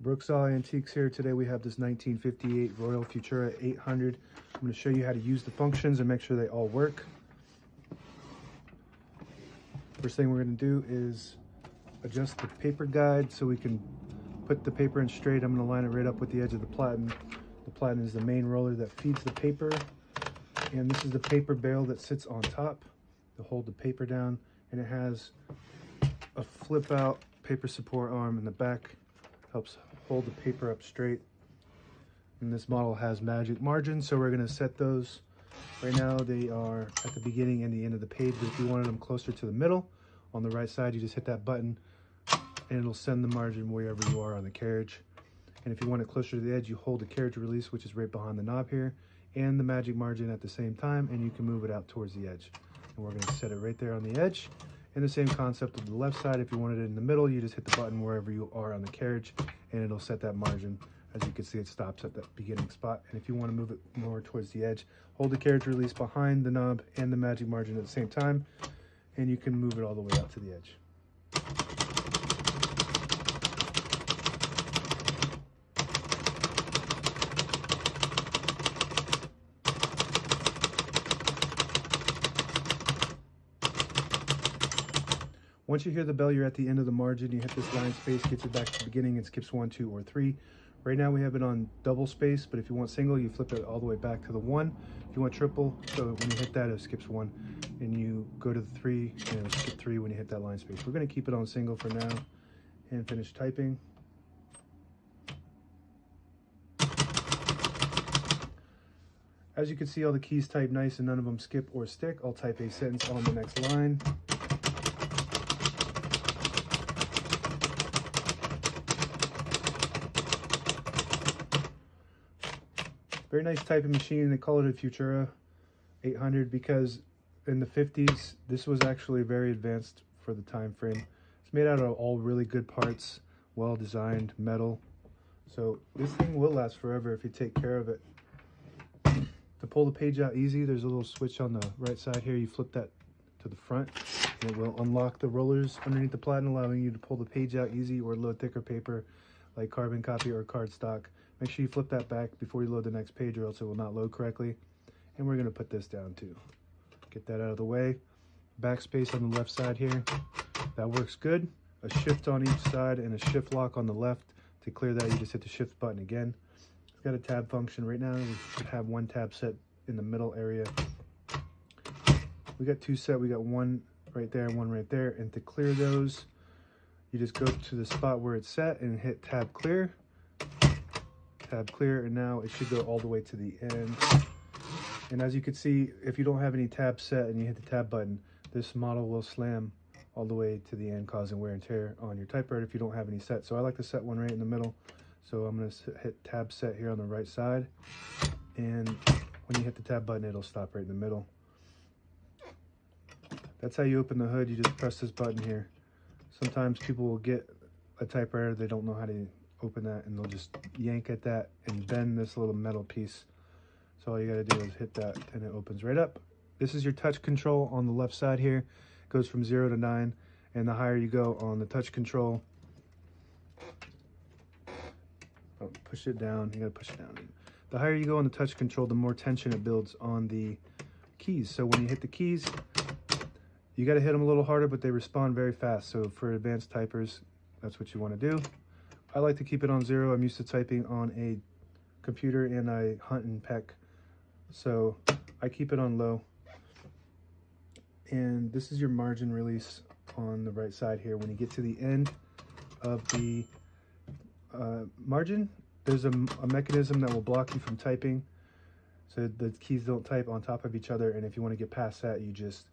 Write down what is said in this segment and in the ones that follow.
Brooksaw Antiques here. Today we have this 1958 Royal Futura 800. I'm going to show you how to use the functions and make sure they all work. First thing we're going to do is adjust the paper guide so we can put the paper in straight. I'm going to line it right up with the edge of the platen. The platen is the main roller that feeds the paper, and this is the paper bale that sits on top to hold the paper down, and it has a flip out paper support arm in the back. Helps hold the paper up straight. And this model has magic margins, so we're going to set those. Right now they are at the beginning and the end of the page, but if you wanted them closer to the middle on the right side, you just hit that button and it'll send the margin wherever you are on the carriage. And if you want it closer to the edge, you hold the carriage release, which is right behind the knob here, and the magic margin at the same time, and you can move it out towards the edge. And we're going to set it right there on the edge. And the same concept of the left side. If you wanted it in the middle, you just hit the button wherever you are on the carriage and it'll set that margin. As you can see, it stops at that beginning spot. And if you want to move it more towards the edge, hold the carriage release behind the knob and the magic margin at the same time, and you can move it all the way out to the edge. Once you hear the bell, you're at the end of the margin. You hit this line space, gets it back to the beginning, and skips 1, 2, or 3. Right now we have it on double space, but if you want single, you flip it all the way back to the 1. If you want triple, so when you hit that, it skips 1, and you go to the 3, and it'll skip 3 when you hit that line space. We're going to keep it on single for now and finish typing. As you can see, all the keys type nice and none of them skip or stick. I'll type a sentence on the next line. Very nice typing machine. They call it a Futura 800 because in the 50s, this was actually very advanced for the time frame. It's made out of all really good parts, well designed, metal. So this thing will last forever if you take care of it. To pull the page out easy, there's a little switch on the right side here. You flip that to the front and it will unlock the rollers underneath the platen, allowing you to pull the page out easy or load thicker paper like carbon copy or cardstock. Make sure you flip that back before you load the next page or else it will not load correctly. And we're going to put this down too. Get that out of the way. Backspace on the left side here. That works good. A shift on each side and a shift lock on the left. To clear that, you just hit the shift button again. It's got a tab function. Right now we should have one tab set in the middle area. We got two set. We got one right there and one right there. And to clear those, you just go to the spot where it's set and hit tab clear. Tab clear, and now it should go all the way to the end. And as you can see, if you don't have any tabs set and you hit the tab button, this model will slam all the way to the end, causing wear and tear on your typewriter if you don't have any set. So I like to set one right in the middle. So I'm going to hit tab set here on the right side, and when you hit the tab button, it'll stop right in the middle. That's how you open the hood. You just press this button here. Sometimes people will get a typewriter, they don't know how to open that, and they'll just yank at that and bend this little metal piece. So all you got to do is hit that and it opens right up. This is your touch control on the left side here. It goes from 0 to 9, and the higher you go on the touch control, push it down, you got to push it down. The higher you go on the touch control, the more tension it builds on the keys. So when you hit the keys, you got to hit them a little harder, but they respond very fast. So for advanced typers, that's what you want to do. I like to keep it on 0. I'm used to typing on a computer and I hunt and peck, so I keep it on low. And this is your margin release on the right side here. When you get to the end of the margin, there's a mechanism that will block you from typing, so the keys don't type on top of each other. And if you want to get past that, you just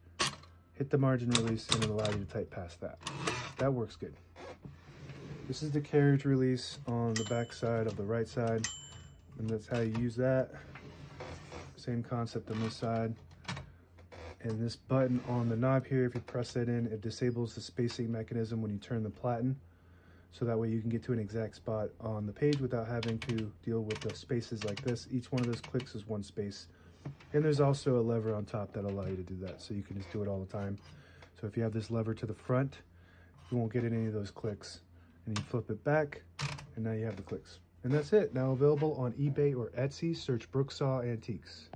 hit the margin release and it'll allow you to type past that. That works good. This is the carriage release on the back side of the right side, and that's how you use that. Same concept on this side. And this button on the knob here, if you press that in, it disables the spacing mechanism when you turn the platen. So that way you can get to an exact spot on the page without having to deal with the spaces like this. Each one of those clicks is one space. And there's also a lever on top that'll allow you to do that, so you can just do it all the time. So if you have this lever to the front, you won't get any of those clicks. And you flip it back, And now you have the clicks. And that's it. Now available on eBay or Etsy. Search Brooksaw Antiques.